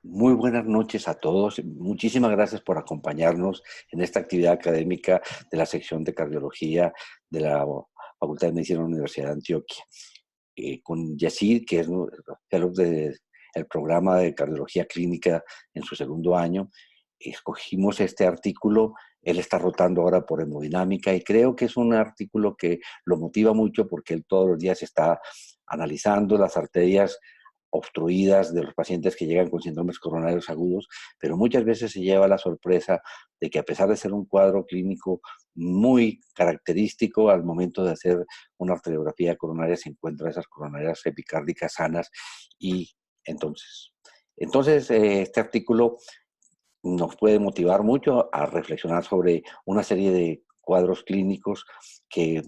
Muy buenas noches a todos. Muchísimas gracias por acompañarnos en esta actividad académica de la sección de cardiología de la Facultad de Medicina de la Universidad de Antioquia. Con Yacid, que es fellow del programa de cardiología clínica en su segundo año, escogimos este artículo. Él está rotando ahora por hemodinámica y creo que es un artículo que lo motiva mucho porque él todos los días está analizando las arterias obstruidas de los pacientes que llegan con síndromes coronarios agudos, pero muchas veces se lleva la sorpresa de que a pesar de ser un cuadro clínico muy característico, al momento de hacer una arteriografía coronaria se encuentran esas coronarias epicárdicas sanas y este artículo nos puede motivar mucho a reflexionar sobre una serie de cuadros clínicos que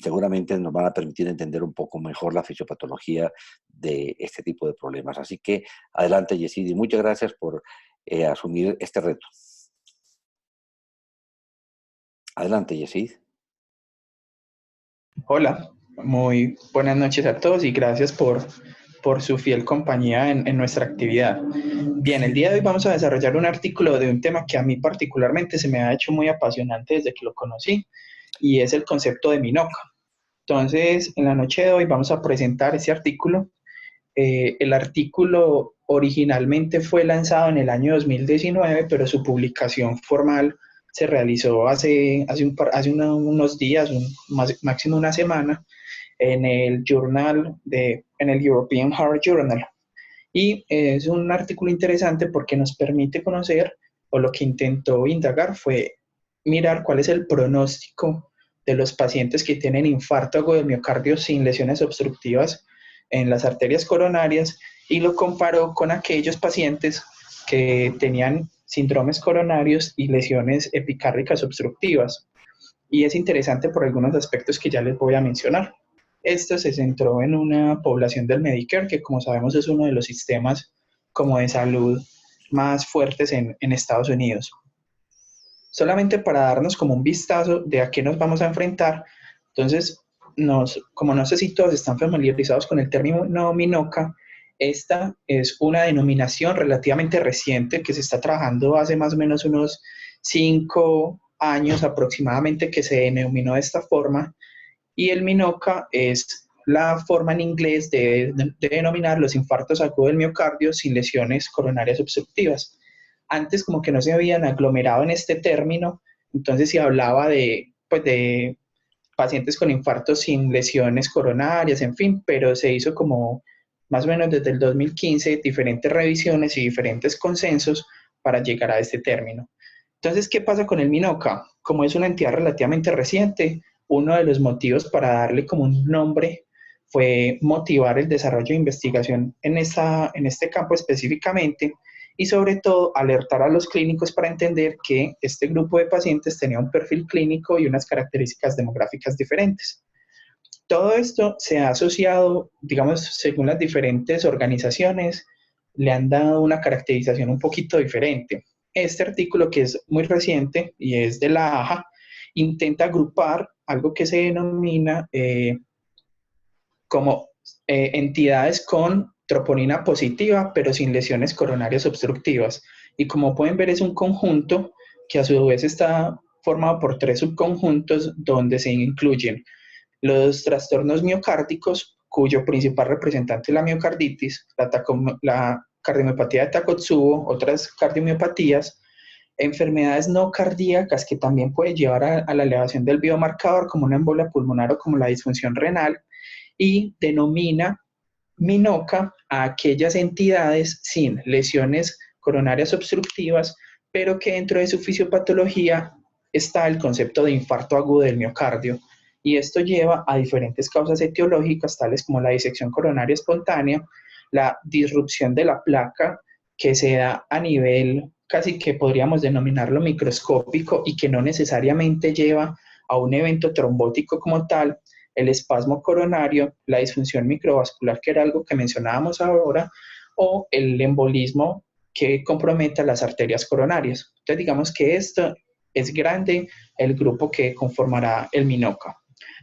seguramente nos van a permitir entender un poco mejor la fisiopatología de este tipo de problemas. Así que adelante, Yesid, y muchas gracias por asumir este reto. Adelante, Yesid. Hola, muy buenas noches a todos y gracias por su fiel compañía en nuestra actividad. Bien, el día de hoy vamos a desarrollar un artículo de un tema que a mí particularmente se me ha hecho muy apasionante desde que lo conocí y es el concepto de MINOCA. Entonces, en la noche de hoy vamos a presentar ese artículo. El artículo originalmente fue lanzado en el año 2019, pero su publicación formal se realizó hace unos días, máximo una semana, en el en el European Heart Journal. Y es un artículo interesante porque nos permite conocer, o lo que intentó indagar fue mirar cuál es el pronóstico de los pacientes que tienen infarto agudo del miocardio sin lesiones obstructivas en las arterias coronarias y lo comparó con aquellos pacientes que tenían síndromes coronarios y lesiones epicárdicas obstructivas. Y es interesante por algunos aspectos que ya les voy a mencionar. Esto se centró en una población del Medicare, que como sabemos es uno de los sistemas como de salud más fuertes en Estados Unidos. Solamente para darnos como un vistazo de a qué nos vamos a enfrentar, entonces, como no sé si todos están familiarizados con el término MINOCA, esta es una denominación relativamente reciente que se está trabajando hace más o menos unos 5 años aproximadamente que se denominó de esta forma, y el MINOCA es la forma en inglés de denominar los infartos agudos del miocardio sin lesiones coronarias obstructivas. Antes como que no se habían aglomerado en este término, entonces se hablaba de pacientes con infartos sin lesiones coronarias, en fin, pero se hizo como más o menos desde el 2015 diferentes revisiones y diferentes consensos para llegar a este término. Entonces, ¿qué pasa con el MINOCA? Como es una entidad relativamente reciente, uno de los motivos para darle como un nombre fue motivar el desarrollo de investigación en este campo específicamente y sobre todo alertar a los clínicos para entender que este grupo de pacientes tenía un perfil clínico y unas características demográficas diferentes. Todo esto se ha asociado, digamos, según las diferentes organizaciones, le han dado una caracterización un poquito diferente. Este artículo, que es muy reciente y es de la AJA, intenta agrupar algo que se denomina como entidades con troponina positiva, pero sin lesiones coronarias obstructivas. Y como pueden ver, es un conjunto que a su vez está formado por 3 subconjuntos donde se incluyen los trastornos miocárdicos, cuyo principal representante es la miocarditis, la cardiomiopatía de Takotsubo, otras cardiomiopatías, enfermedades no cardíacas que también pueden llevar a la elevación del biomarcador, como una embolia pulmonar o como la disfunción renal, y denomina MINOCA a aquellas entidades sin lesiones coronarias obstructivas, pero que dentro de su fisiopatología está el concepto de infarto agudo del miocardio. Y esto lleva a diferentes causas etiológicas, tales como la disección coronaria espontánea, la disrupción de la placa, que se da a nivel casi que podríamos denominarlo microscópico y que no necesariamente lleva a un evento trombótico como tal, el espasmo coronario, la disfunción microvascular, que era algo que mencionábamos ahora, o el embolismo que comprometa las arterias coronarias. Entonces, digamos que esto es grande el grupo que conformará el MINOCA.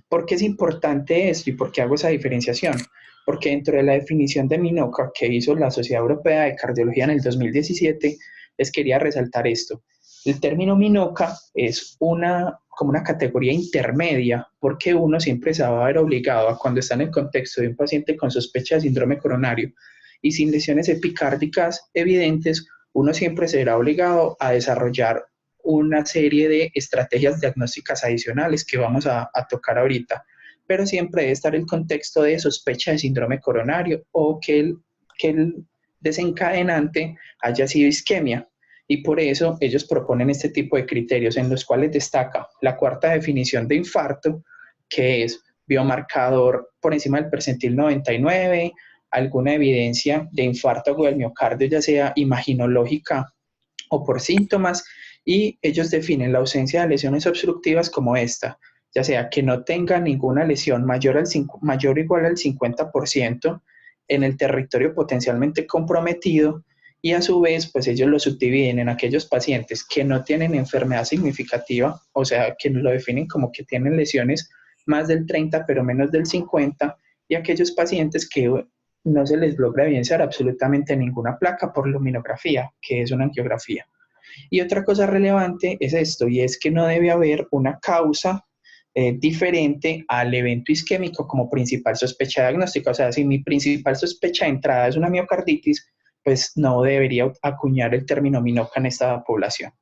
¿Por qué es importante esto y por qué hago esa diferenciación? porque dentro de la definición de MINOCA que hizo la Sociedad Europea de Cardiología en el 2017, les quería resaltar esto. El término MINOCA es como una categoría intermedia, porque uno siempre se va a ver obligado a, cuando está en el contexto de un paciente con sospecha de síndrome coronario y sin lesiones epicárdicas evidentes, uno siempre será obligado a desarrollar una serie de estrategias diagnósticas adicionales que vamos a tocar ahorita, pero siempre debe estar el contexto de sospecha de síndrome coronario o que el desencadenante haya sido isquemia. Y por eso ellos proponen este tipo de criterios en los cuales destaca la cuarta definición de infarto, que es biomarcador por encima del percentil 99, alguna evidencia de infarto agudo del miocardio, ya sea imaginológica o por síntomas, y ellos definen la ausencia de lesiones obstructivas como esta, ya sea que no tenga ninguna lesión mayor o igual al 50% en el territorio potencialmente comprometido, y a su vez, pues ellos lo subdividen en aquellos pacientes que no tienen enfermedad significativa, o sea, que lo definen como que tienen lesiones más del 30 pero menos del 50, y aquellos pacientes que no se les logra evidenciar absolutamente ninguna placa por luminografía, que es una angiografía. Y otra cosa relevante es esto, y es que no debe haber una causa diferente al evento isquémico como principal sospecha diagnóstica. O sea, si mi principal sospecha de entrada es una miocarditis, pues no debería acuñar el término MINOCA en esta población.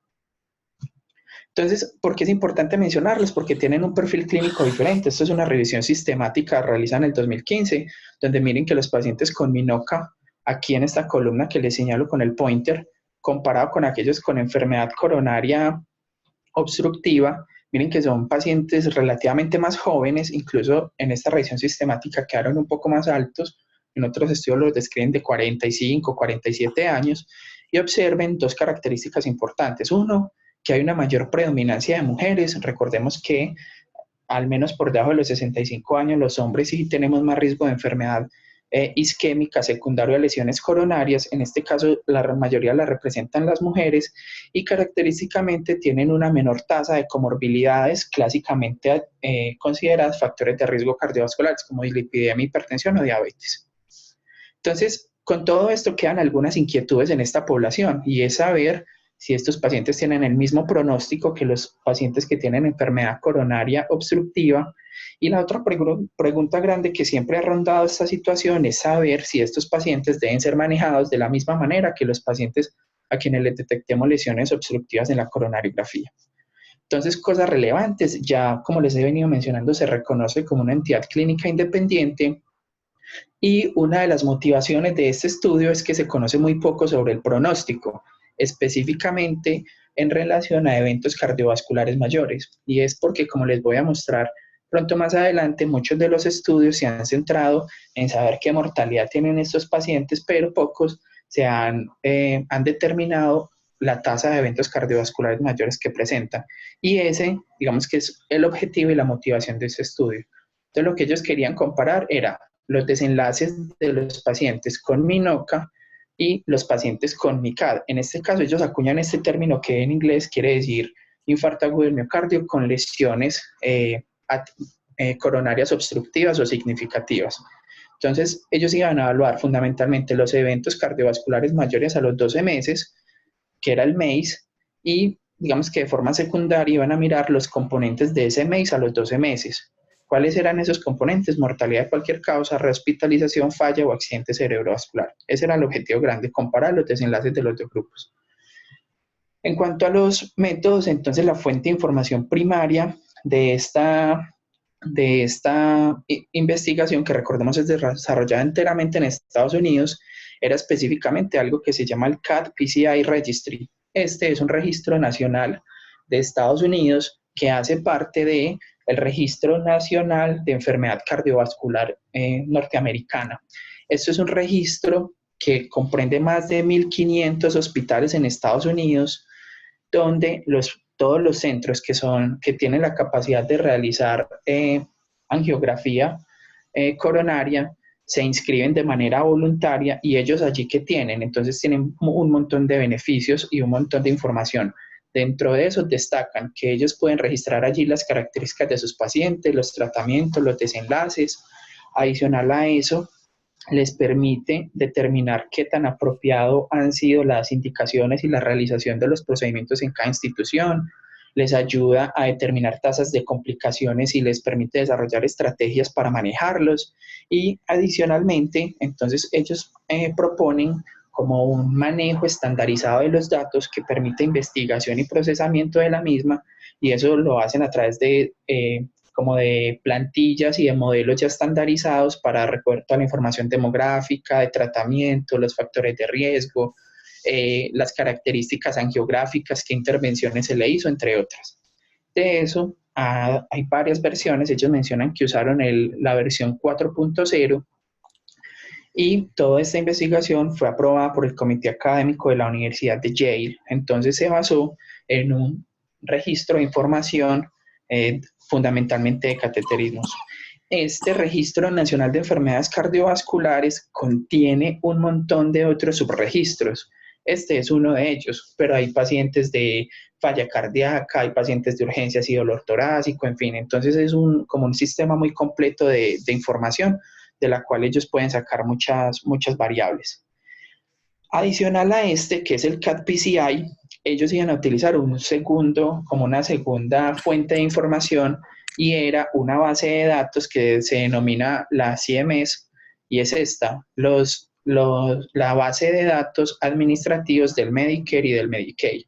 Entonces, ¿por qué es importante mencionarlos? Porque tienen un perfil clínico diferente. Esto es una revisión sistemática realizada en el 2015, donde miren que los pacientes con MINOCA, aquí en esta columna que les señalo con el pointer, comparado con aquellos con enfermedad coronaria obstructiva, miren que son pacientes relativamente más jóvenes, incluso en esta revisión sistemática quedaron un poco más altos, en otros estudios los describen de 45, 47 años, y observen dos características importantes. Uno, que hay una mayor predominancia de mujeres. Recordemos que al menos por debajo de los 65 años, los hombres sí tenemos más riesgo de enfermedad isquémica secundaria a lesiones coronarias. En este caso, la mayoría la representan las mujeres y característicamente tienen una menor tasa de comorbilidades clásicamente consideradas factores de riesgo cardiovasculares como dislipidemia, hipertensión o diabetes. Entonces, con todo esto quedan algunas inquietudes en esta población, y es saber si estos pacientes tienen el mismo pronóstico que los pacientes que tienen enfermedad coronaria obstructiva. Y la otra pregunta grande que siempre ha rondado esta situación es saber si estos pacientes deben ser manejados de la misma manera que los pacientes a quienes les detectemos lesiones obstructivas en la coronariografía. Entonces, cosas relevantes, ya como les he venido mencionando, se reconoce como una entidad clínica independiente. Y una de las motivaciones de este estudio es que se conoce muy poco sobre el pronóstico, específicamente en relación a eventos cardiovasculares mayores. Y es porque, como les voy a mostrar pronto más adelante, muchos de los estudios se han centrado en saber qué mortalidad tienen estos pacientes, pero pocos han determinado la tasa de eventos cardiovasculares mayores que presentan. Y ese, digamos que es el objetivo y la motivación de este estudio. Entonces, lo que ellos querían comparar era los desenlaces de los pacientes con MINOCA y los pacientes con MICAD. En este caso, ellos acuñan este término que en inglés quiere decir infarto agudo del miocardio con lesiones coronarias obstructivas o significativas. Entonces, ellos iban a evaluar fundamentalmente los eventos cardiovasculares mayores a los 12 meses, que era el MACE, y digamos que de forma secundaria iban a mirar los componentes de ese MACE a los 12 meses. ¿Cuáles eran esos componentes? Mortalidad de cualquier causa, rehospitalización, falla o accidente cerebrovascular. Ese era el objetivo grande, comparar los desenlaces de los dos grupos. En cuanto a los métodos, entonces la fuente de información primaria de esta investigación, que recordemos es desarrollada enteramente en Estados Unidos, era específicamente algo que se llama el CAD-PCI Registry. Este es un registro nacional de Estados Unidos que hace parte de el Registro Nacional de Enfermedad Cardiovascular norteamericana. Esto es un registro que comprende más de 1.500 hospitales en Estados Unidos, donde todos los centros que tienen la capacidad de realizar angiografía coronaria se inscriben de manera voluntaria, y ellos allí que tienen, entonces tienen un montón de beneficios y un montón de información. Dentro de eso destacan que ellos pueden registrar allí las características de sus pacientes, los tratamientos, los desenlaces. Adicional a eso, les permite determinar qué tan apropiado han sido las indicaciones y la realización de los procedimientos en cada institución, les ayuda a determinar tasas de complicaciones y les permite desarrollar estrategias para manejarlos y adicionalmente, entonces ellos proponen como un manejo estandarizado de los datos que permite investigación y procesamiento de la misma y eso lo hacen a través de como de plantillas y de modelos ya estandarizados para recoger toda la información demográfica, de tratamiento, los factores de riesgo, las características angiográficas, qué intervenciones se le hizo, entre otras. De eso, hay varias versiones. Ellos mencionan que usaron la versión 4.0 y toda esta investigación fue aprobada por el comité académico de la Universidad de Yale. Entonces se basó en un registro de información fundamentalmente de cateterismos. Este Registro Nacional de Enfermedades Cardiovasculares contiene un montón de otros subregistros. Este es uno de ellos, pero hay pacientes de falla cardíaca, hay pacientes de urgencias y dolor torácico, en fin. Entonces es como un sistema muy completo de información de la cual ellos pueden sacar muchas variables. Adicional a este, que es el CAT-PCI, ellos iban a utilizar como una segunda fuente de información y era una base de datos que se denomina la CMS y es esta, la base de datos administrativos del Medicare y del Medicaid.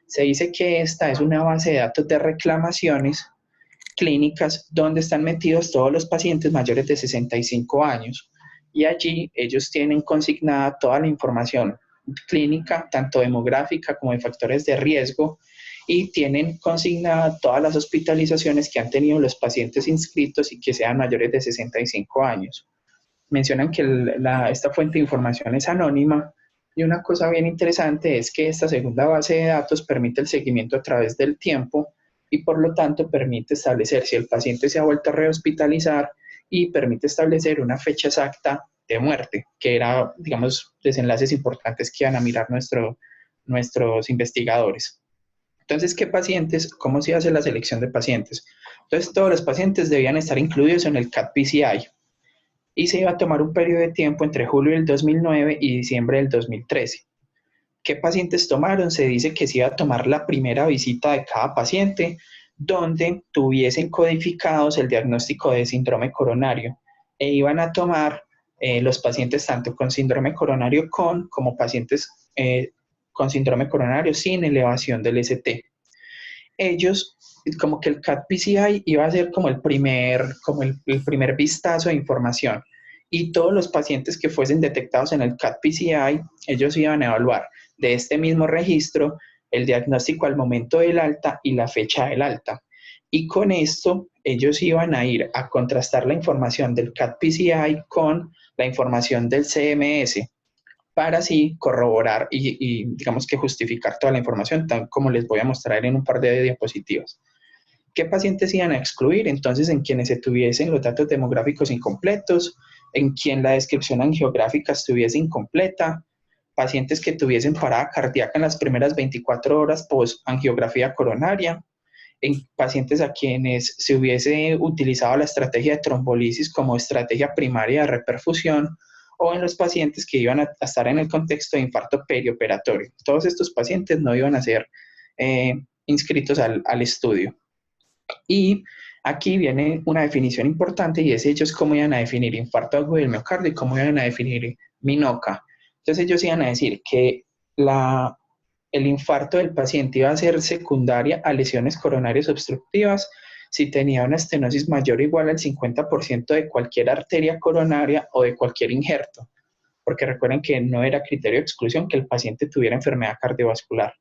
Se dice que esta es una base de datos de reclamaciones clínicas donde están metidos todos los pacientes mayores de 65 años y allí ellos tienen consignada toda la información clínica, tanto demográfica como de factores de riesgo y tienen consignada todas las hospitalizaciones que han tenido los pacientes inscritos y que sean mayores de 65 años. Mencionan que esta fuente de información es anónima y una cosa bien interesante es que esta segunda base de datos permite el seguimiento a través del tiempo y por lo tanto permite establecer si el paciente se ha vuelto a rehospitalizar y permite establecer una fecha exacta de muerte, que era, digamos, desenlaces importantes que iban a mirar nuestros investigadores. Entonces, ¿qué pacientes? ¿Cómo se hace la selección de pacientes? Entonces, todos los pacientes debían estar incluidos en el CAT-PCI y se iba a tomar un periodo de tiempo entre julio del 2009 y diciembre del 2013. ¿Qué pacientes tomaron? Se dice que se iba a tomar la primera visita de cada paciente donde tuviesen codificados el diagnóstico de síndrome coronario e iban a tomar los pacientes tanto con síndrome coronario como pacientes con síndrome coronario sin elevación del ST. Ellos, como que el CAT-PCI iba a ser como el primer vistazo de información y todos los pacientes que fuesen detectados en el CAT-PCI, ellos iban a evaluar de este mismo registro el diagnóstico al momento del alta y la fecha del alta. Y con esto ellos iban a ir a contrastar la información del CAT-PCI con la información del CMS para así corroborar y digamos que justificar toda la información, tal como les voy a mostrar en un par de diapositivas. ¿Qué pacientes iban a excluir? Entonces, en quienes se tuviesen los datos demográficos incompletos, en quien la descripción angiográfica estuviese incompleta, pacientes que tuviesen parada cardíaca en las primeras 24 horas post-angiografía coronaria, en pacientes a quienes se hubiese utilizado la estrategia de trombolisis como estrategia primaria de reperfusión, o en los pacientes que iban a estar en el contexto de infarto perioperatorio. Todos estos pacientes no iban a ser inscritos al estudio. Y aquí viene una definición importante y es ellos cómo iban a definir infarto agudo del miocardio y cómo iban a definir MINOCA. Entonces ellos iban a decir que el infarto del paciente iba a ser secundaria a lesiones coronarias obstructivas si tenía una estenosis mayor o igual al 50% de cualquier arteria coronaria o de cualquier injerto, porque recuerden que no era criterio de exclusión que el paciente tuviera enfermedad cardiovascular.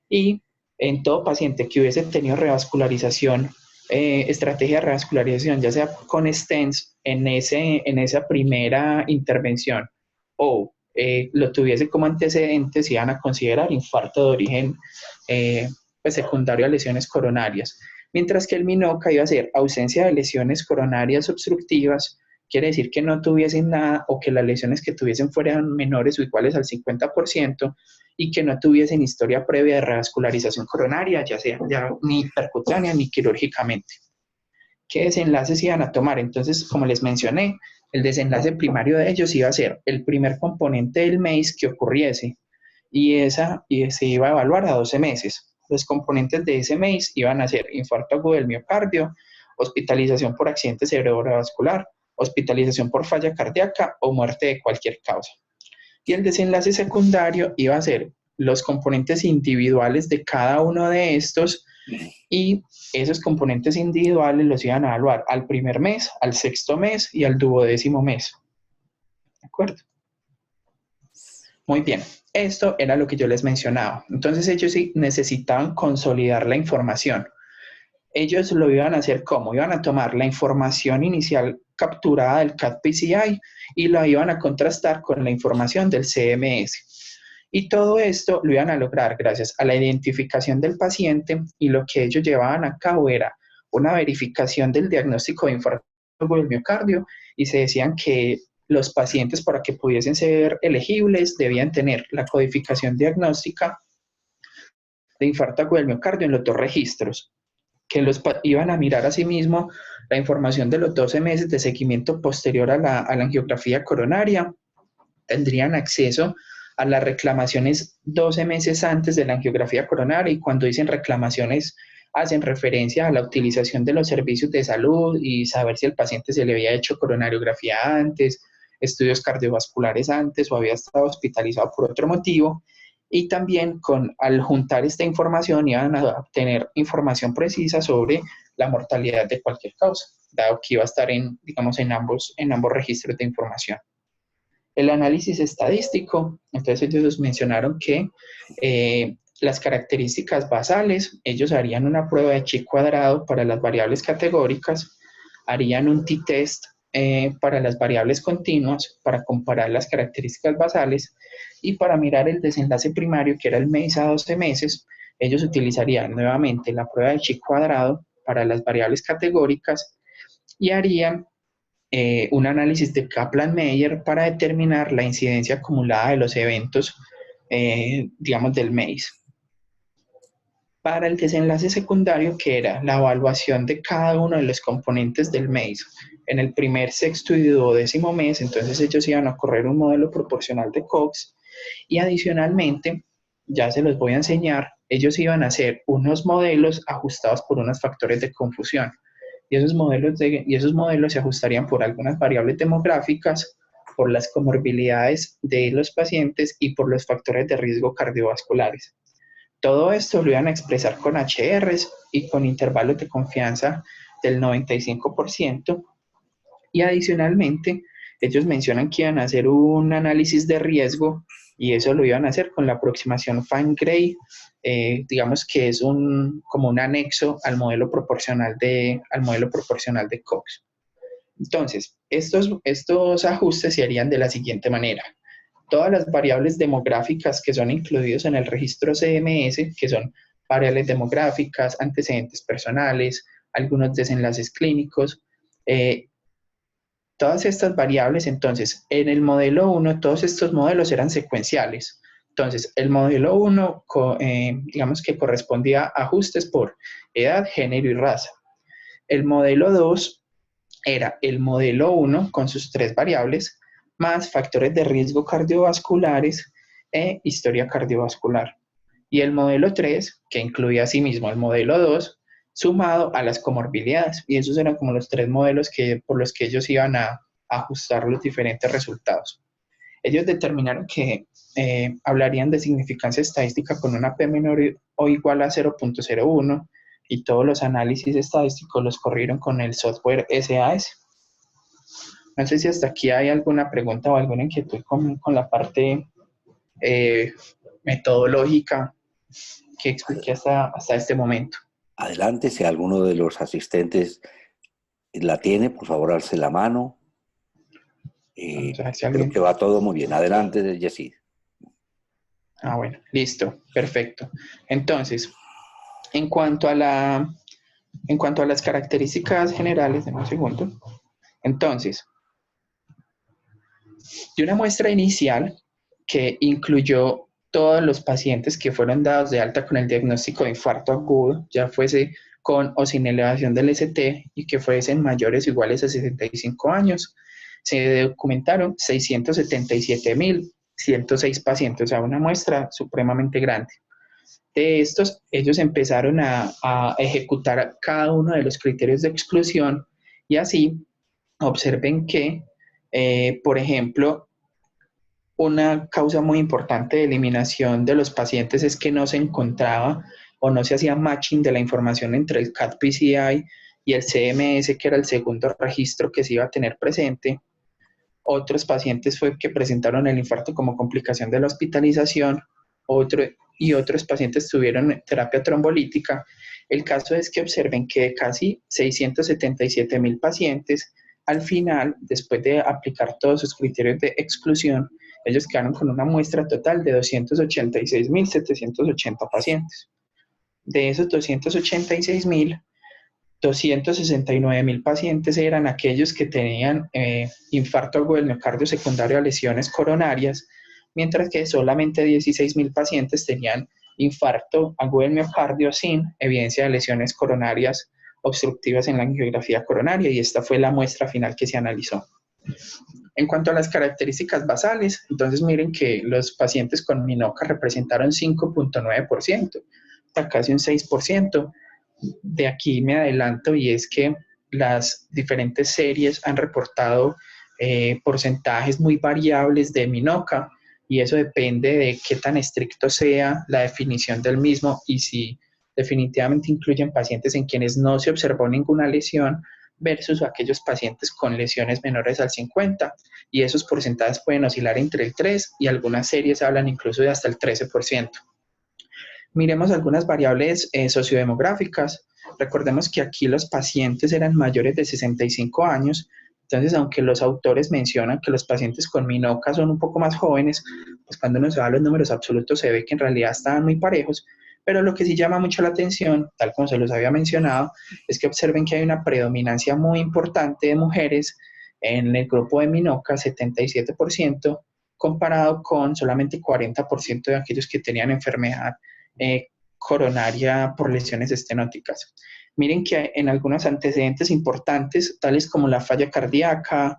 Y en todo paciente que hubiese tenido revascularización, estrategia de revascularización, ya sea con stents en esa primera intervención o lo tuviese como antecedentes, iban a considerar infarto de origen pues secundario a lesiones coronarias. Mientras que el MINOCA iba a ser ausencia de lesiones coronarias obstructivas, quiere decir que no tuviesen nada o que las lesiones que tuviesen fueran menores o iguales al 50% y que no tuviesen historia previa de revascularización coronaria, ya sea ni percutánea ni quirúrgicamente. ¿Qué desenlaces iban a tomar? Entonces, como les mencioné, El desenlace primario de ellos iba a ser el primer componente del MACE que ocurriese y se iba a evaluar a 12 meses. Los componentes de ese MACE iban a ser infarto agudo del miocardio, hospitalización por accidente cerebrovascular, hospitalización por falla cardíaca o muerte de cualquier causa. Y el desenlace secundario iba a ser los componentes individuales de cada uno de estos y esos componentes individuales los iban a evaluar al primer mes, al sexto mes y al 12º mes. ¿De acuerdo? Muy bien, esto era lo que yo les mencionaba. Entonces ellos sí necesitaban consolidar la información. Ellos lo iban a hacer ¿cómo? Iban a tomar la información inicial capturada del CAT-PCI y la iban a contrastar con la información del CMS. Y todo esto lo iban a lograr gracias a la identificación del paciente y lo que ellos llevaban a cabo era una verificación del diagnóstico de infarto del miocardio y se decían que los pacientes para que pudiesen ser elegibles debían tener la codificación diagnóstica de infarto agudo del miocardio en los 2 registros, que iban a mirar asimismo la información de los 12 meses de seguimiento posterior a la angiografía coronaria, tendrían acceso a las reclamaciones 12 meses antes de la angiografía coronaria y cuando dicen reclamaciones hacen referencia a la utilización de los servicios de salud y saber si el paciente se le había hecho coronariografía antes, estudios cardiovasculares antes o había estado hospitalizado por otro motivo. Y también al juntar esta información iban a obtener información precisa sobre la mortalidad de cualquier causa, dado que iba a estar en ambos registros de información. El análisis estadístico, entonces ellos mencionaron que las características basales, ellos harían una prueba de chi cuadrado para las variables categóricas, harían un t-test para las variables continuas, para comparar las características basales, y para mirar el desenlace primario, que era el mes a 12 meses, ellos utilizarían nuevamente la prueba de chi cuadrado para las variables categóricas y harían un análisis de Kaplan-Meier para determinar la incidencia acumulada de los eventos, digamos, del MACE. Para el desenlace secundario, que era la evaluación de cada uno de los componentes del MACE en el primer, sexto y 12º mes, entonces ellos iban a correr un modelo proporcional de Cox y adicionalmente, ya se los voy a enseñar, ellos iban a hacer unos modelos ajustados por unos factores de confusión. Y esos modelos se ajustarían por algunas variables demográficas, por las comorbilidades de los pacientes y por los factores de riesgo cardiovasculares. Todo esto lo iban a expresar con HRs y con intervalos de confianza del 95%. Y adicionalmente, ellos mencionan que iban a hacer un análisis de riesgo y eso lo iban a hacer con la aproximación Fine-Gray, digamos que es como un anexo al modelo proporcional de Cox. Entonces, estos ajustes se harían de la siguiente manera. Todas las variables demográficas que son incluidas en el registro CMS, que son variables demográficas, antecedentes personales, algunos desenlaces clínicos, todas estas variables, entonces, en el modelo 1, todos estos modelos eran secuenciales. Entonces, el modelo 1, digamos que correspondía a ajustes por edad, género y raza. El modelo 2 era el modelo 1 con sus 3 variables, más factores de riesgo cardiovasculares e historia cardiovascular. Y el modelo 3, que incluía asimismo el modelo 2, sumado a las comorbilidades. Y esos eran como los 3 modelos por los que ellos iban a ajustar los diferentes resultados. Ellos determinaron que hablarían de significancia estadística con una P menor o igual a 0.01 y todos los análisis estadísticos los corrieron con el software SAS. No sé si hasta aquí hay alguna pregunta o alguna inquietud con la parte metodológica que expliqué hasta este momento. Adelante, si alguno de los asistentes la tiene, por favor, alce la mano. Creo que va todo muy bien. Adelante, Yesid. Ah, bueno, listo, perfecto. Entonces, en cuanto a las características generales, denme un segundo. Entonces, de una muestra inicial que incluyó todos los pacientes que fueron dados de alta con el diagnóstico de infarto agudo, ya fuese con o sin elevación del ST y que fuesen mayores o iguales a 65 años, se documentaron 677.106 pacientes, o sea, una muestra supremamente grande. De estos, ellos empezaron a ejecutar cada uno de los criterios de exclusión y así observen que, por ejemplo, una causa muy importante de eliminación de los pacientes es que no se encontraba o no se hacía matching de la información entre el CAT-PCI y el CMS, que era el segundo registro que se iba a tener presente. Otros pacientes fue que presentaron el infarto como complicación de la hospitalización, otros pacientes tuvieron terapia trombolítica. El caso es que observen que casi 677.000 pacientes, al final, después de aplicar todos sus criterios de exclusión, ellos quedaron con una muestra total de 286.780 pacientes. De esos 286.000, 269.000 pacientes eran aquellos que tenían infarto agudo del miocardio secundario a lesiones coronarias, mientras que solamente 16.000 pacientes tenían infarto agudo del miocardio sin evidencia de lesiones coronarias obstructivas en la angiografía coronaria, y esta fue la muestra final que se analizó. En cuanto a las características basales, entonces miren que los pacientes con MINOCA representaron 5.9%, hasta casi un 6%. De aquí me adelanto, y es que las diferentes series han reportado porcentajes muy variables de MINOCA, y eso depende de qué tan estricto sea la definición del mismo y si definitivamente incluyen pacientes en quienes no se observó ninguna lesión versus aquellos pacientes con lesiones menores al 50, y esos porcentajes pueden oscilar entre el 3 y algunas series hablan incluso de hasta el 13%. Miremos algunas variables sociodemográficas. Recordemos que aquí los pacientes eran mayores de 65 años, entonces aunque los autores mencionan que los pacientes con MINOCA son un poco más jóvenes, pues cuando uno se va a los números absolutos se ve que en realidad estaban muy parejos, pero lo que sí llama mucho la atención, tal como se los había mencionado, es que observen que hay una predominancia muy importante de mujeres en el grupo de MINOCA, 77%, comparado con solamente 40% de aquellos que tenían enfermedad coronaria por lesiones estenóticas. Miren que en algunos antecedentes importantes, tales como la falla cardíaca,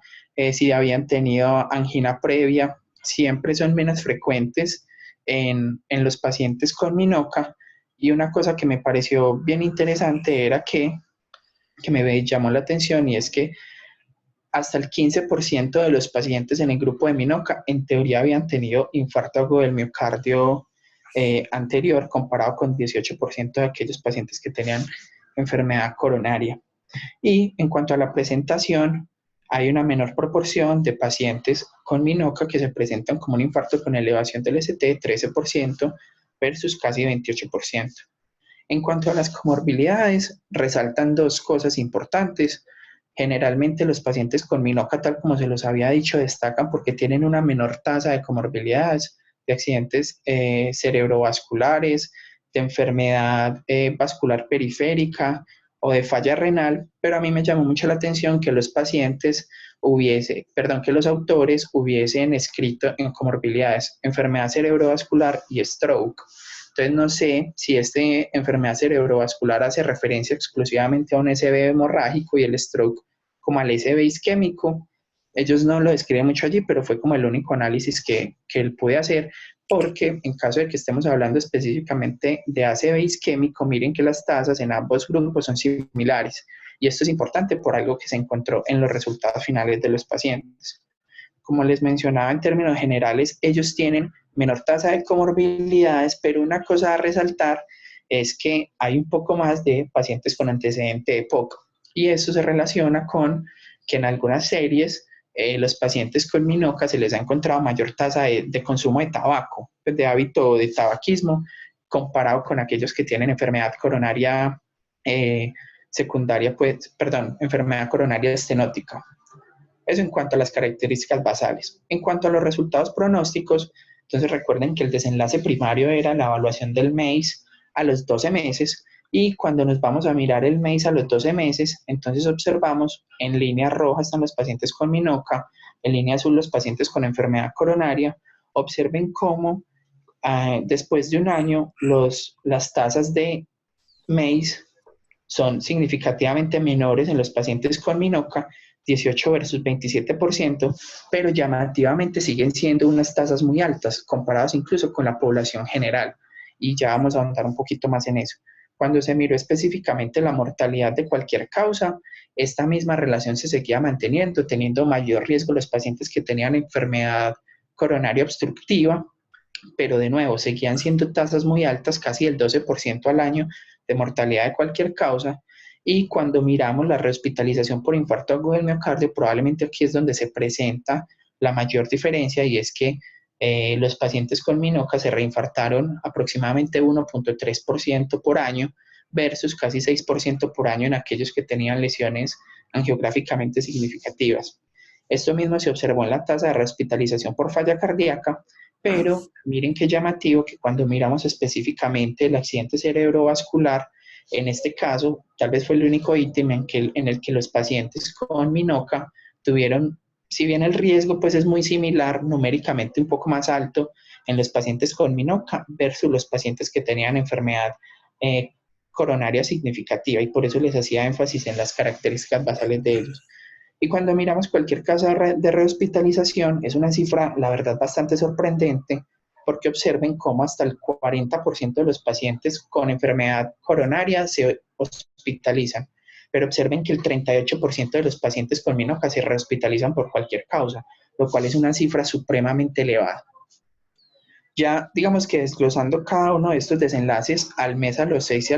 si habían tenido angina previa, siempre son menos frecuentes en los pacientes con MINOCA. Y una cosa que me pareció bien interesante era que me llamó la atención, y es que hasta el 15% de los pacientes en el grupo de MINOCA en teoría habían tenido infarto agudo del miocardio anterior, comparado con 18% de aquellos pacientes que tenían enfermedad coronaria. Y en cuanto a la presentación, hay una menor proporción de pacientes con MINOCA que se presentan como un infarto con elevación del ST, 13% versus casi 28%. En cuanto a las comorbilidades, resaltan dos cosas importantes. Generalmente los pacientes con MINOCA, tal como se los había dicho, destacan porque tienen una menor tasa de comorbilidades, de accidentes cerebrovasculares, de enfermedad vascular periférica o de falla renal, pero a mí me llamó mucho la atención que los que los autores hubiesen escrito en comorbilidades enfermedad cerebrovascular y stroke. Entonces no sé si esta enfermedad cerebrovascular hace referencia exclusivamente a un SB hemorrágico y el stroke como al SB isquémico. Ellos no lo describen mucho allí, pero fue como el único análisis que él pude hacer, porque en caso de que estemos hablando específicamente de ACV isquémico, miren que las tasas en ambos grupos son similares, y esto es importante por algo que se encontró en los resultados finales de los pacientes. Como les mencionaba, en términos generales, ellos tienen menor tasa de comorbilidades, pero una cosa a resaltar es que hay un poco más de pacientes con antecedente de EPOC, y eso se relaciona con que en algunas series los pacientes con MINOCA se les ha encontrado mayor tasa de consumo de tabaco, pues de hábito de tabaquismo, comparado con aquellos que tienen enfermedad coronaria enfermedad coronaria estenótica. Eso en cuanto a las características basales. En cuanto a los resultados pronósticos, entonces recuerden que el desenlace primario era la evaluación del MACE a los 12 meses, y cuando nos vamos a mirar el MACE a los 12 meses, entonces observamos en línea roja están los pacientes con MINOCA, en línea azul los pacientes con enfermedad coronaria. Observen cómo después de un año las tasas de MACE son significativamente menores en los pacientes con MINOCA, 18 versus 27%, pero llamativamente siguen siendo unas tasas muy altas, comparadas incluso con la población general. Y ya vamos a ahondar un poquito más en eso. Cuando se miró específicamente la mortalidad de cualquier causa, esta misma relación se seguía manteniendo, teniendo mayor riesgo los pacientes que tenían enfermedad coronaria obstructiva, pero de nuevo seguían siendo tasas muy altas, casi el 12% al año de mortalidad de cualquier causa. Y cuando miramos la rehospitalización por infarto agudo del miocardio, probablemente aquí es donde se presenta la mayor diferencia, y es que los pacientes con Minoca se reinfartaron aproximadamente 1.3% por año versus casi 6% por año en aquellos que tenían lesiones angiográficamente significativas. Esto mismo se observó en la tasa de rehospitalización por falla cardíaca, pero miren qué llamativo que cuando miramos específicamente el accidente cerebrovascular, en este caso, tal vez fue el único ítem en el que los pacientes con Minoca tuvieron, si bien el riesgo pues es muy similar, numéricamente un poco más alto en los pacientes con Minoca versus los pacientes que tenían enfermedad coronaria significativa, y por eso les hacía énfasis en las características basales de ellos. Y cuando miramos cualquier caso de rehospitalización, es una cifra, la verdad, bastante sorprendente, porque observen cómo hasta el 40% de los pacientes con enfermedad coronaria se hospitalizan, pero observen que el 38% de los pacientes con Minoca se rehospitalizan por cualquier causa, lo cual es una cifra supremamente elevada. Ya digamos que desglosando cada uno de estos desenlaces al mes, a los 6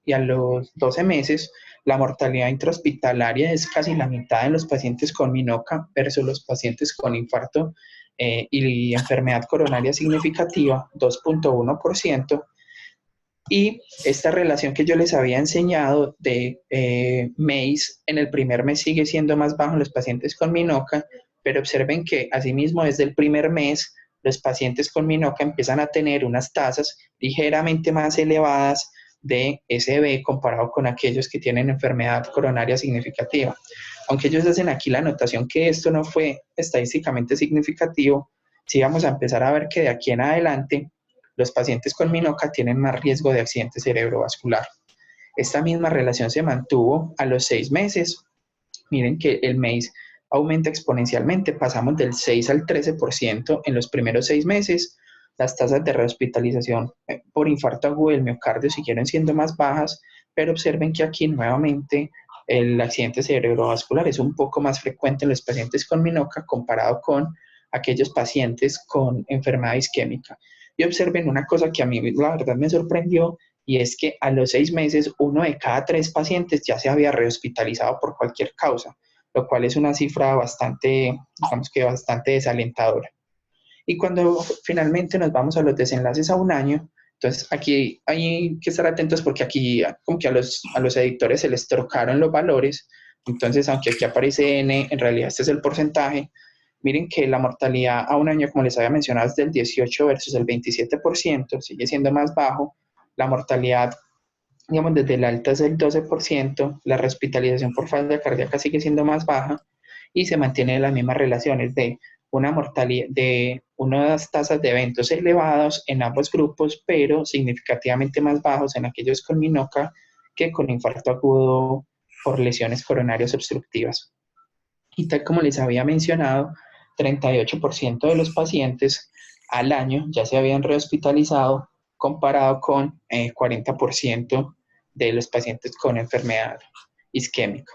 y a los 12 meses, la mortalidad intrahospitalaria es casi la mitad en los pacientes con Minoca versus los pacientes con infarto y enfermedad coronaria significativa, 2.1%. Y esta relación que yo les había enseñado de MACE en el primer mes sigue siendo más bajo en los pacientes con Minoca, pero observen que asimismo desde el primer mes los pacientes con Minoca empiezan a tener unas tasas ligeramente más elevadas de SB comparado con aquellos que tienen enfermedad coronaria significativa. Aunque ellos hacen aquí la anotación que esto no fue estadísticamente significativo, sí vamos a empezar a ver que de aquí en adelante los pacientes con Minoca tienen más riesgo de accidente cerebrovascular. Esta misma relación se mantuvo a los 6 meses. Miren que el MACE aumenta exponencialmente, pasamos del 6 al 13% en los primeros 6 meses. Las tasas de rehospitalización por infarto agudo del miocardio siguieron siendo más bajas, pero observen que aquí nuevamente el accidente cerebrovascular es un poco más frecuente en los pacientes con Minoca comparado con aquellos pacientes con enfermedad isquémica. Y observen una cosa que a mí la verdad me sorprendió, y es que a los 6 meses 1 de cada 3 pacientes ya se había rehospitalizado por cualquier causa, lo cual es una cifra bastante, digamos que bastante desalentadora. Y cuando finalmente nos vamos a los desenlaces a un año, entonces aquí hay que estar atentos porque aquí como que a los editores se les trocaron los valores. Entonces, aunque aquí aparece N, en realidad este es el porcentaje. Miren que la mortalidad a un año, como les había mencionado, es del 18 versus el 27%, sigue siendo más bajo. La mortalidad, digamos, desde el alta es del 12%, la rehospitalización por falla cardíaca sigue siendo más baja, y se mantienen las mismas relaciones de una mortalidad, de unas tasas de eventos elevados en ambos grupos, pero significativamente más bajos en aquellos con Minoca que con infarto agudo por lesiones coronarias obstructivas. Y tal como les había mencionado, 38% de los pacientes al año ya se habían rehospitalizado, comparado con 40% de los pacientes con enfermedad isquémica.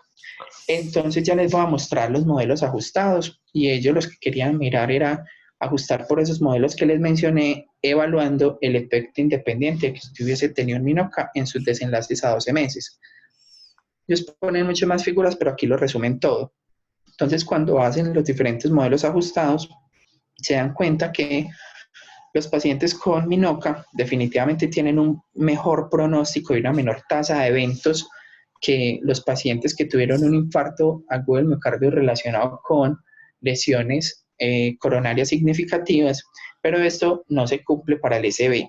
Entonces ya les voy a mostrar los modelos ajustados, y ellos los que querían mirar era ajustar por esos modelos que les mencioné, evaluando el efecto independiente que usted hubiese tenido en Minoca en sus desenlaces a 12 meses. Ellos ponen muchas más figuras, pero aquí lo resumen todo. Entonces, cuando hacen los diferentes modelos ajustados, se dan cuenta que los pacientes con Minoca definitivamente tienen un mejor pronóstico y una menor tasa de eventos que los pacientes que tuvieron un infarto agudo del miocardio relacionado con lesiones coronarias significativas, pero esto no se cumple para el SB.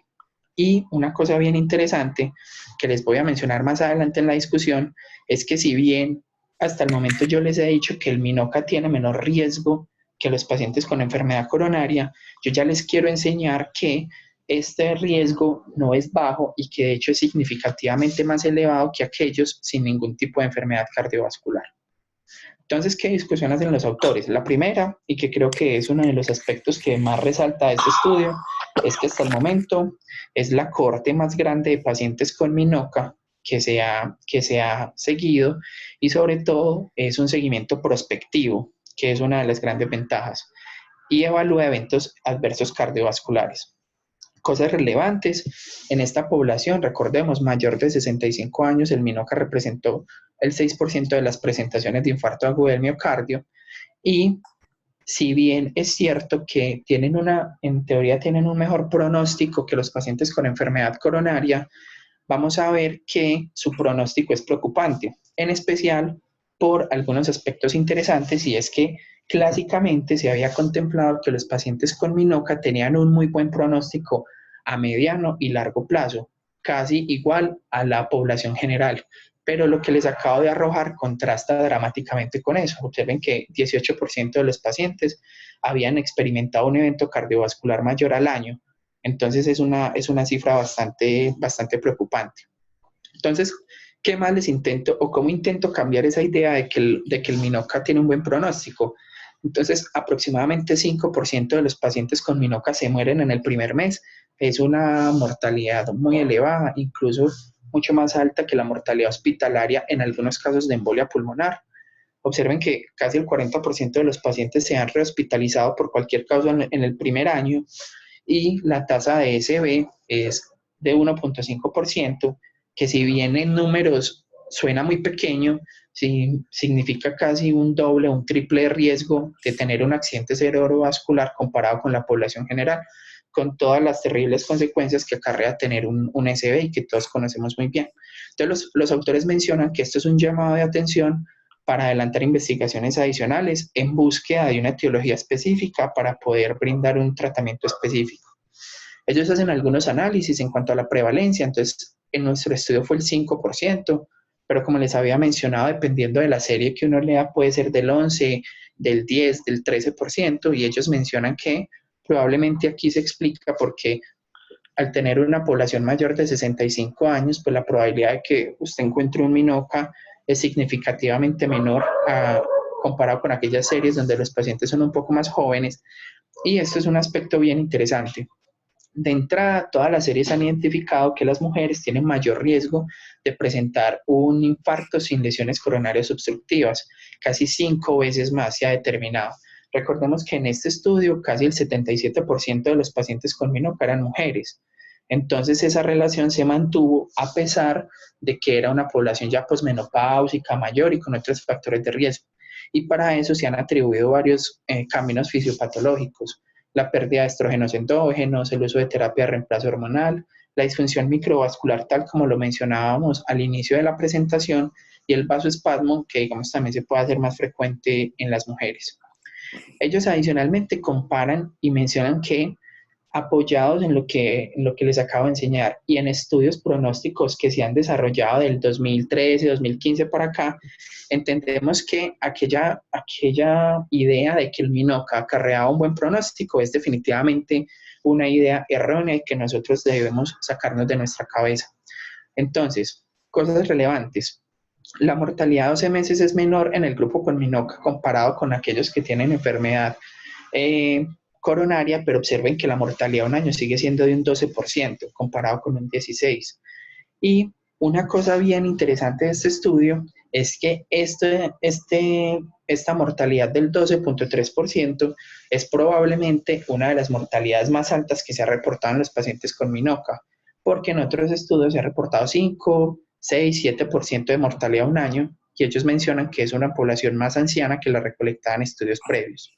Y una cosa bien interesante que les voy a mencionar más adelante en la discusión es que si bien hasta el momento yo les he dicho que el Minoca tiene menor riesgo que los pacientes con enfermedad coronaria, yo ya les quiero enseñar que este riesgo no es bajo y que de hecho es significativamente más elevado que aquellos sin ningún tipo de enfermedad cardiovascular. Entonces, ¿qué discusión hacen los autores? La primera, y que creo que es uno de los aspectos que más resalta este estudio, es que hasta el momento es la cohorte más grande de pacientes con minoca que se ha seguido, y sobre todo es un seguimiento prospectivo, que es una de las grandes ventajas, y evalúa eventos adversos cardiovasculares. Cosas relevantes en esta población, recordemos, mayor de 65 años, el minoca representó el 6% de las presentaciones de infarto agudo del miocardio, y si bien es cierto que en teoría tienen un mejor pronóstico que los pacientes con enfermedad coronaria, vamos a ver que su pronóstico es preocupante, en especial por algunos aspectos interesantes, y es que clásicamente se había contemplado que los pacientes con minoca tenían un muy buen pronóstico a mediano y largo plazo, casi igual a la población general. Pero lo que les acabo de arrojar contrasta dramáticamente con eso. Observen que 18% de los pacientes habían experimentado un evento cardiovascular mayor al año. Entonces es una cifra bastante preocupante. Entonces, ¿qué más les intento o cómo intento cambiar esa idea de que el minoca tiene un buen pronóstico? Entonces, aproximadamente 5% de los pacientes con minoca se mueren en el primer mes. Es una mortalidad muy elevada, incluso mucho más alta que la mortalidad hospitalaria en algunos casos de embolia pulmonar. Observen que casi el 40% de los pacientes se han rehospitalizado por cualquier causa en el primer año, y la tasa de SB es de 1.5%, que si bien en números suena muy pequeño, sí, significa casi un doble, un triple riesgo de tener un accidente cerebrovascular comparado con la población general, con todas las terribles consecuencias que acarrea tener un SB y que todos conocemos muy bien. Entonces, los autores mencionan que esto es un llamado de atención para adelantar investigaciones adicionales en búsqueda de una etiología específica para poder brindar un tratamiento específico. Ellos hacen algunos análisis en cuanto a la prevalencia, entonces en nuestro estudio fue el 5%, pero como les había mencionado, dependiendo de la serie que uno lea, puede ser del 11, del 10, del 13%, y ellos mencionan que probablemente aquí se explica por qué al tener una población mayor de 65 años, pues la probabilidad de que usted encuentre un minoca es significativamente menor comparado con aquellas series donde los pacientes son un poco más jóvenes, y esto es un aspecto bien interesante. De entrada, todas las series han identificado que las mujeres tienen mayor riesgo de presentar un infarto sin lesiones coronarias obstructivas, casi 5 veces más se ha determinado. Recordemos que en este estudio casi el 77% de los pacientes con minoca eran mujeres. Entonces esa relación se mantuvo a pesar de que era una población ya posmenopáusica, mayor y con otros factores de riesgo. Y para eso se han atribuido varios caminos fisiopatológicos: la pérdida de estrógenos endógenos, el uso de terapia de reemplazo hormonal, la disfunción microvascular tal como lo mencionábamos al inicio de la presentación, y el vasoespasmo, que digamos también se puede hacer más frecuente en las mujeres. Ellos adicionalmente comparan y mencionan que, apoyados en lo que les acabo de enseñar y en estudios pronósticos que se han desarrollado del 2013, 2015 para acá, entendemos que aquella idea de que el minoca acarreaba un buen pronóstico es definitivamente una idea errónea y que nosotros debemos sacarnos de nuestra cabeza. Entonces, cosas relevantes. La mortalidad a 12 meses es menor en el grupo con minoca comparado con aquellos que tienen enfermedad coronaria, pero observen que la mortalidad a un año sigue siendo de un 12% comparado con un 16%. Y una cosa bien interesante de este estudio es que esta mortalidad del 12.3% es probablemente una de las mortalidades más altas que se ha reportado en los pacientes con minoca, porque en otros estudios se ha reportado 5, 6, 7% de mortalidad a un año, y ellos mencionan que es una población más anciana que la recolectada en estudios previos.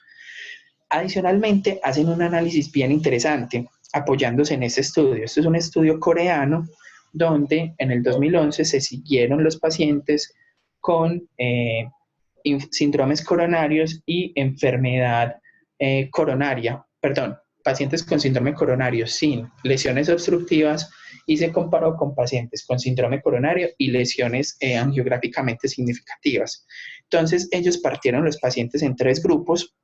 Adicionalmente, hacen un análisis bien interesante apoyándose en este estudio. Este es un estudio coreano donde en el 2011 se siguieron los pacientes con síndromes coronarios y enfermedad coronaria, pacientes con síndrome coronario sin lesiones obstructivas, y se comparó con pacientes con síndrome coronario y lesiones angiográficamente significativas. Entonces, ellos partieron los pacientes en 3 grupos.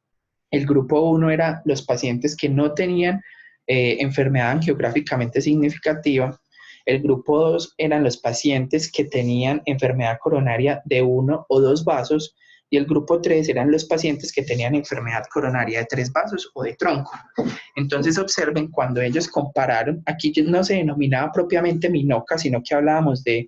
El grupo 1 era los pacientes que no tenían enfermedad angiográficamente significativa. El grupo 2 eran los pacientes que tenían enfermedad coronaria de 1 o 2 vasos, y el grupo 3 eran los pacientes que tenían enfermedad coronaria de 3 vasos o de tronco. Entonces observen, cuando ellos compararon, aquí no se denominaba propiamente MINOCA, sino que hablábamos de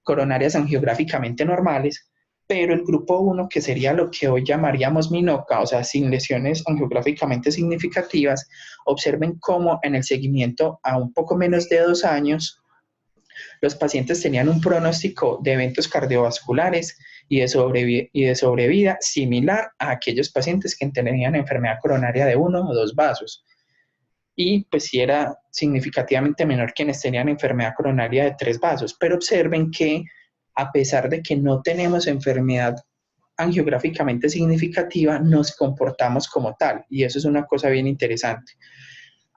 coronarias angiográficamente normales, pero el grupo 1, que sería lo que hoy llamaríamos MINOCA, o sea, sin lesiones angiográficamente significativas, observen cómo en el seguimiento a un poco menos de 2 años, los pacientes tenían un pronóstico de eventos cardiovasculares y de sobrevida similar a aquellos pacientes que tenían enfermedad coronaria de 1 o 2 vasos. Y pues sí era significativamente menor quienes tenían enfermedad coronaria de 3 vasos. Pero observen que a pesar de que no tenemos enfermedad angiográficamente significativa, nos comportamos como tal. Y eso es una cosa bien interesante.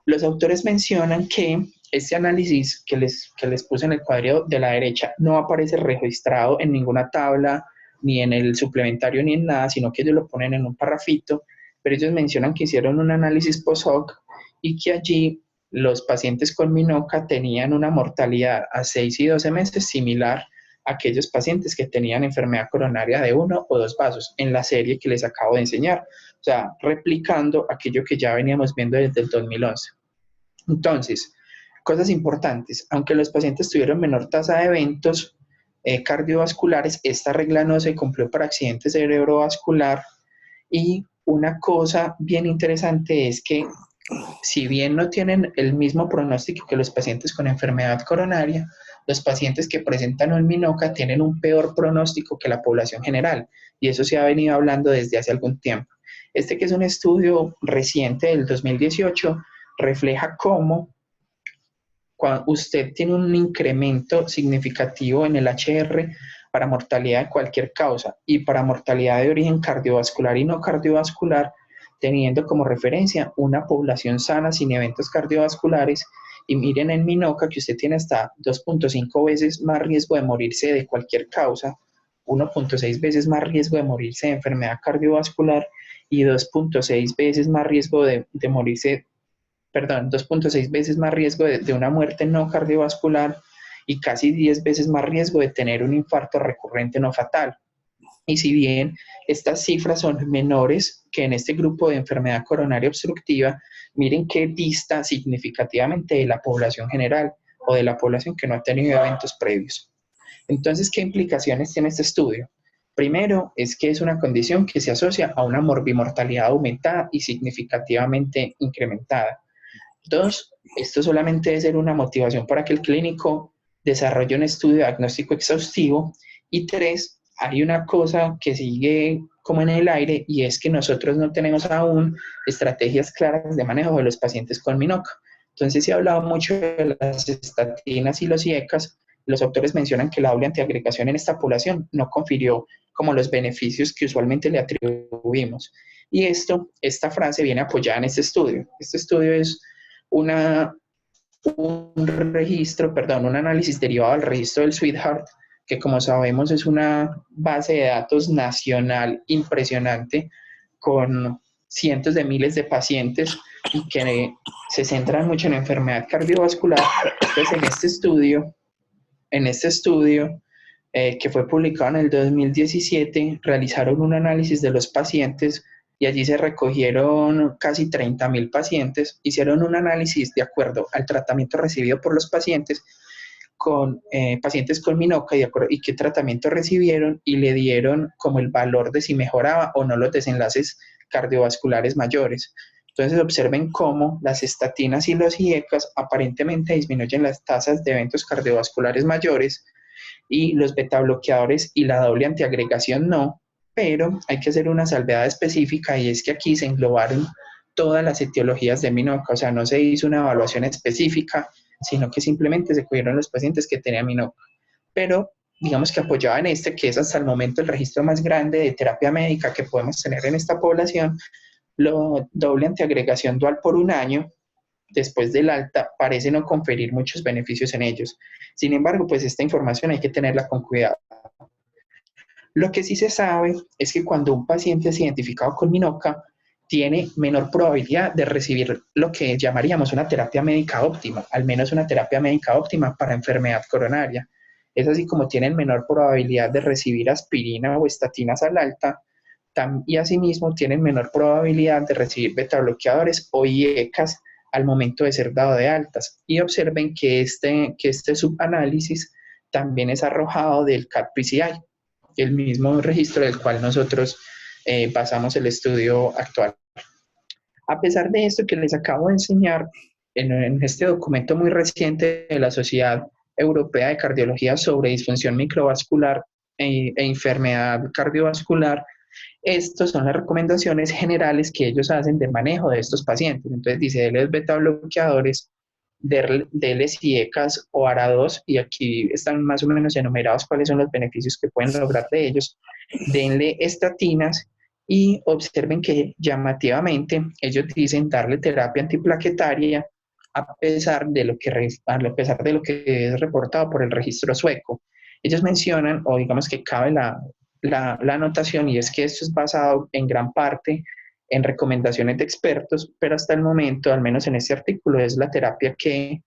Los autores mencionan que este análisis que les puse en el cuadro de la derecha no aparece registrado en ninguna tabla, ni en el suplementario, ni en nada, sino que ellos lo ponen en un parrafito, pero ellos mencionan que hicieron un análisis post-hoc y que allí los pacientes con MINOCA tenían una mortalidad a 6 y 12 meses similar a aquellos pacientes que tenían enfermedad coronaria de 1 o 2 vasos en la serie que les acabo de enseñar. O sea, replicando aquello que ya veníamos viendo desde el 2011. Entonces, cosas importantes. Aunque los pacientes tuvieron menor tasa de eventos cardiovasculares, esta regla no se cumplió para accidente cerebrovascular. Y una cosa bien interesante es que, si bien no tienen el mismo pronóstico que los pacientes con enfermedad coronaria, los pacientes que presentan un MINOCA tienen un peor pronóstico que la población general, y eso se ha venido hablando desde hace algún tiempo. Este, que es un estudio reciente del 2018, refleja cómo cuando usted tiene un incremento significativo en el HR para mortalidad de cualquier causa y para mortalidad de origen cardiovascular y no cardiovascular, teniendo como referencia una población sana sin eventos cardiovasculares, y miren en MINOCA que usted tiene hasta 2.5 veces más riesgo de morirse de cualquier causa, 1.6 veces más riesgo de morirse de enfermedad cardiovascular y 2.6 veces más riesgo de morirse, 2.6 veces más riesgo de una muerte no cardiovascular y casi 10 veces más riesgo de tener un infarto recurrente no fatal. Y si bien estas cifras son menores que en este grupo de enfermedad coronaria obstructiva, miren que dista significativamente de la población general o de la población que no ha tenido eventos previos. Entonces, ¿qué implicaciones tiene este estudio? Primero, es que es una condición que se asocia a una morbimortalidad aumentada y significativamente incrementada. 2, esto solamente debe ser una motivación para que el clínico desarrolle un estudio diagnóstico exhaustivo. Y 3, hay una cosa que sigue como en el aire, y es que nosotros no tenemos aún estrategias claras de manejo de los pacientes con MINOCA. Entonces, se ha hablado mucho de las estatinas y los IECAS. Los autores mencionan que la doble antiagregación en esta población no confirió como los beneficios que usualmente le atribuimos. Y esta frase viene apoyada en este estudio. Este estudio es un análisis derivado del registro del Sweetheart, que como sabemos es una base de datos nacional impresionante con cientos de miles de pacientes y que se centran mucho en enfermedad cardiovascular. Entonces, en este estudio que fue publicado en el 2017, realizaron un análisis de los pacientes y allí se recogieron casi 30.000 pacientes, hicieron un análisis de acuerdo al tratamiento recibido por los pacientes con pacientes con MINOCA y qué tratamiento recibieron, y le dieron como el valor de si mejoraba o no los desenlaces cardiovasculares mayores. Entonces, observen cómo las estatinas y los IECAS aparentemente disminuyen las tasas de eventos cardiovasculares mayores, y los beta bloqueadores y la doble antiagregación no. Pero hay que hacer una salvedad específica, y es que aquí se englobaron todas las etiologías de MINOCA, o sea, no se hizo una evaluación específica, sino que simplemente se cogieron los pacientes que tenían MINOCA. Pero digamos que apoyaban que es hasta el momento el registro más grande de terapia médica que podemos tener en esta población, la doble antiagregación dual por un año después del alta parece no conferir muchos beneficios en ellos. Sin embargo, pues esta información hay que tenerla con cuidado. Lo que sí se sabe es que cuando un paciente es identificado con MINOCA, tiene menor probabilidad de recibir lo que llamaríamos una terapia médica óptima, al menos una terapia médica óptima para enfermedad coronaria. es así como tienen menor probabilidad de recibir aspirina o estatinas al alta, y asimismo tienen menor probabilidad de recibir betabloqueadores o IECAS al momento de ser dado de altas. Y observen que este subanálisis también es arrojado del CAT-PCI, el mismo registro del cual nosotros basamos el estudio actual. A pesar de esto que les acabo de enseñar, en este documento muy reciente de la Sociedad Europea de Cardiología sobre disfunción microvascular e enfermedad cardiovascular, estas son las recomendaciones generales que ellos hacen de manejo de estos pacientes. Entonces dice, denles beta bloqueadores, denles IECAS o ARA2, y aquí están más o menos enumerados cuáles son los beneficios que pueden lograr de ellos. Denle estatinas y observen que llamativamente ellos dicen darle terapia antiplaquetaria a pesar de lo que es reportado por el registro sueco. Ellos mencionan, o digamos que cabe la anotación, y es que esto es basado en gran parte en recomendaciones de expertos, pero hasta el momento, al menos en este artículo, es la terapia que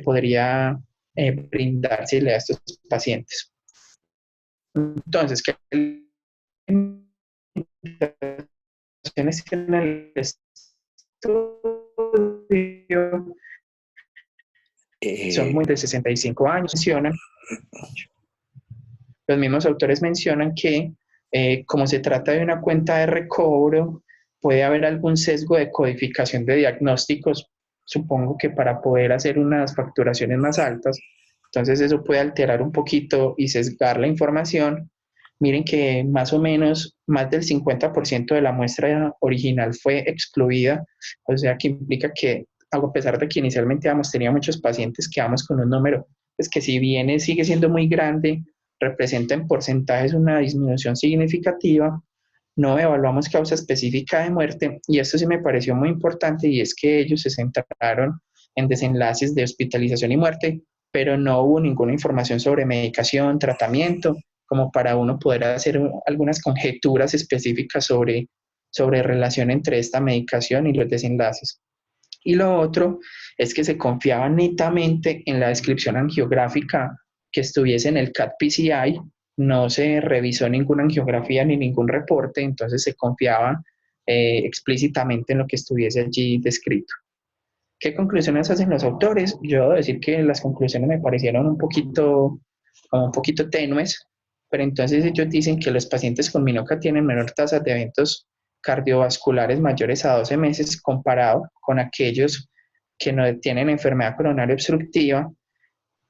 podría brindársele a estos pacientes. Entonces, ¿qué en el estudio? Son muy de 65 años, mencionan. Los mismos autores mencionan que como se trata de una cuenta de recobro, puede haber algún sesgo de codificación de diagnósticos, supongo que para poder hacer unas facturaciones más altas. Entonces eso puede alterar un poquito y sesgar la información. Miren que más o menos más del 50% de la muestra original fue excluida, o sea que implica que a pesar de que inicialmente tenía muchos pacientes, quedamos con un número pues que si bien sigue siendo muy grande, representa en porcentajes una disminución significativa. No evaluamos causa específica de muerte, y esto sí me pareció muy importante, y es que ellos se centraron en desenlaces de hospitalización y muerte, pero no hubo ninguna información sobre medicación, tratamiento, como para uno poder hacer algunas conjeturas específicas sobre relación entre esta medicación y los desenlaces. Y lo otro es que se confiaba netamente en la descripción angiográfica que estuviese en el CAT-PCI, no se revisó ninguna angiografía ni ningún reporte, entonces se confiaba explícitamente en lo que estuviese allí descrito. ¿Qué conclusiones hacen los autores? Yo debo decir que las conclusiones me parecieron como un poquito tenues, pero entonces ellos dicen que los pacientes con Minoca tienen menor tasa de eventos cardiovasculares mayores a 12 meses comparado con aquellos que no tienen enfermedad coronaria obstructiva,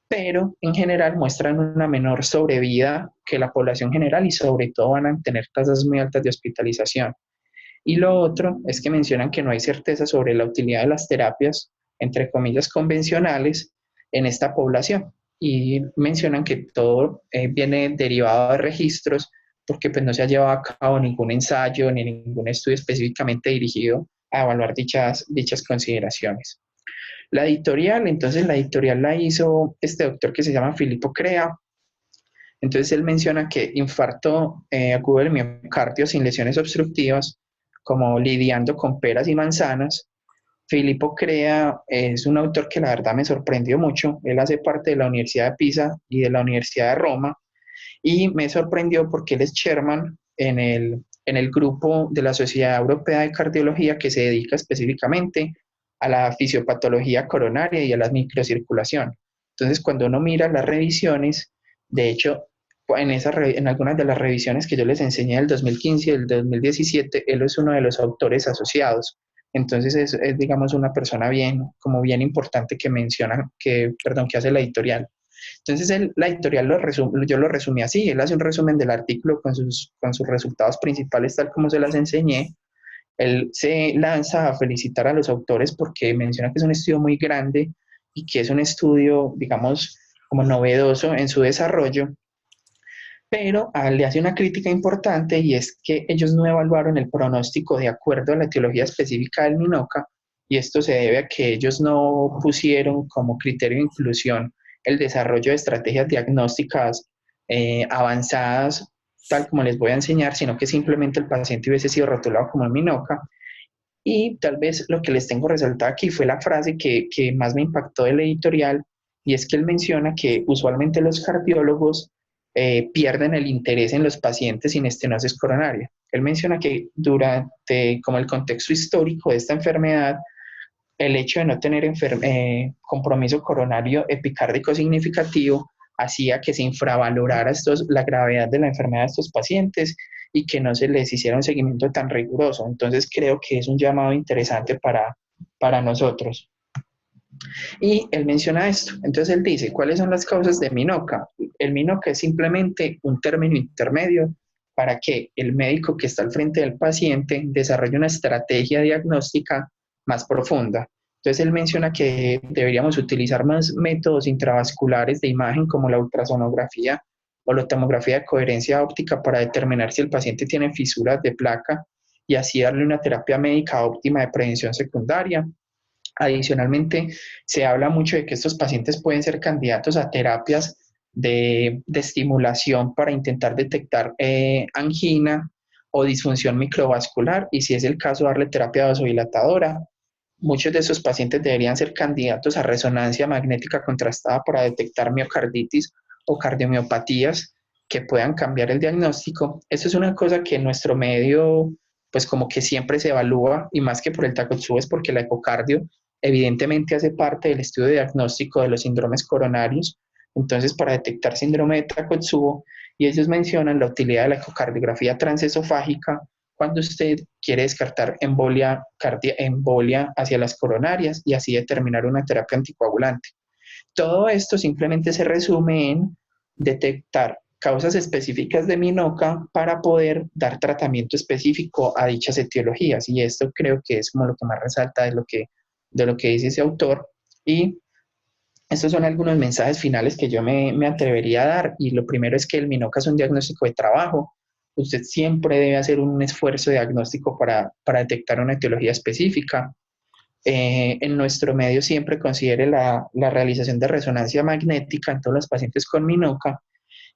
pero en general muestran una menor sobrevida que la población general y sobre todo van a tener tasas muy altas de hospitalización. Y lo otro es que mencionan que no hay certeza sobre la utilidad de las terapias, entre comillas, convencionales en esta población. Y mencionan que todo viene derivado de registros porque pues, no se ha llevado a cabo ningún ensayo ni ningún estudio específicamente dirigido a evaluar dichas consideraciones. Entonces la editorial la hizo este doctor que se llama Filippo Crea. Entonces él menciona que infarto agudo del miocardio sin lesiones obstructivas, como lidiando con peras y manzanas. Filippo Crea es un autor que la verdad me sorprendió mucho. Él hace parte de la Universidad de Pisa y de la Universidad de Roma, y me sorprendió porque él es chairman en el grupo de la Sociedad Europea de Cardiología que se dedica específicamente a la fisiopatología coronaria y a la microcirculación. Entonces, cuando uno mira las revisiones, de hecho, en algunas de las revisiones que yo les enseñé del 2015 y del 2017, él es uno de los autores asociados. Entonces es digamos, una persona como bien importante que menciona, que hace la editorial. Entonces la editorial yo lo resumí así, él hace un resumen del artículo con sus resultados principales tal como se las enseñé. Él se lanza a felicitar a los autores porque menciona que es un estudio muy grande y que es un estudio, digamos, como novedoso en su desarrollo, pero le hace una crítica importante, y es que ellos no evaluaron el pronóstico de acuerdo a la etiología específica del Minoca, y esto se debe a que ellos no pusieron como criterio de inclusión el desarrollo de estrategias diagnósticas avanzadas, tal como les voy a enseñar, sino que simplemente el paciente hubiese sido rotulado como Minoca. Y tal vez lo que les tengo resaltado aquí fue la frase que más me impactó del editorial, y es que él menciona que usualmente los cardiólogos pierden el interés en los pacientes sin estenosis coronaria. Él menciona que durante como el contexto histórico de esta enfermedad, el hecho de no tener compromiso coronario epicárdico significativo hacía que se infravalorara la gravedad de la enfermedad de estos pacientes y que no se les hiciera un seguimiento tan riguroso. Entonces creo que es un llamado interesante para nosotros. Y él menciona esto. Entonces él dice, ¿cuáles son las causas de MINOCA? El MINOCA es simplemente un término intermedio para que el médico que está al frente del paciente desarrolle una estrategia diagnóstica más profunda. Entonces él menciona que deberíamos utilizar más métodos intravasculares de imagen como la ultrasonografía o la tomografía de coherencia óptica para determinar si el paciente tiene fisuras de placa y así darle una terapia médica óptima de prevención secundaria. Adicionalmente, se habla mucho de que estos pacientes pueden ser candidatos a terapias de estimulación para intentar detectar angina o disfunción microvascular y si es el caso darle terapia vasodilatadora. Muchos de esos pacientes deberían ser candidatos a resonancia magnética contrastada para detectar miocarditis o cardiomiopatías que puedan cambiar el diagnóstico. Eso es una cosa que en nuestro medio, pues como que siempre se evalúa y más que por el Takotsubo es porque la ecocardio evidentemente hace parte del estudio diagnóstico de los síndromes coronarios. Entonces, para detectar síndrome de Takotsubo, y ellos mencionan la utilidad de la ecocardiografía transesofágica cuando usted quiere descartar embolia hacia las coronarias y así determinar una terapia anticoagulante. Todo esto simplemente se resume en detectar causas específicas de MINOCA para poder dar tratamiento específico a dichas etiologías. Y esto creo que es como lo que más resalta de lo que dice ese autor. Y estos son algunos mensajes finales que yo me atrevería a dar. Y lo primero es que el MINOCA es un diagnóstico de trabajo. Usted siempre debe hacer un esfuerzo diagnóstico para detectar una etiología específica. En nuestro medio siempre considere la realización de resonancia magnética en todos los pacientes con MINOCA.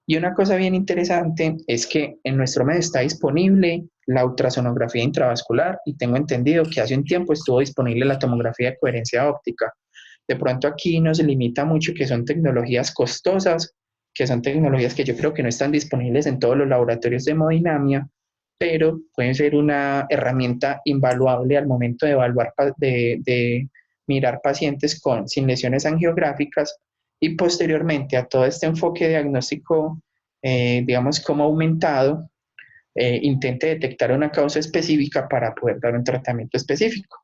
Y una cosa bien interesante es que en nuestro medio está disponible la ultrasonografía intravascular y tengo entendido que hace un tiempo estuvo disponible la tomografía de coherencia óptica. De pronto aquí no se limita mucho que son tecnologías costosas, que son tecnologías que yo creo que no están disponibles en todos los laboratorios de hemodinamia, pero pueden ser una herramienta invaluable al momento de evaluar, de mirar pacientes sin lesiones angiográficas y posteriormente a todo este enfoque diagnóstico, digamos, como aumentado, intente detectar una causa específica para poder dar un tratamiento específico.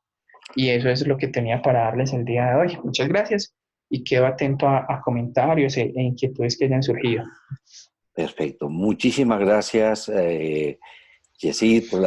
Y eso es lo que tenía para darles el día de hoy. Muchas gracias y quedo atento a comentarios e inquietudes que hayan surgido. Perfecto. Muchísimas gracias, Yesid, por la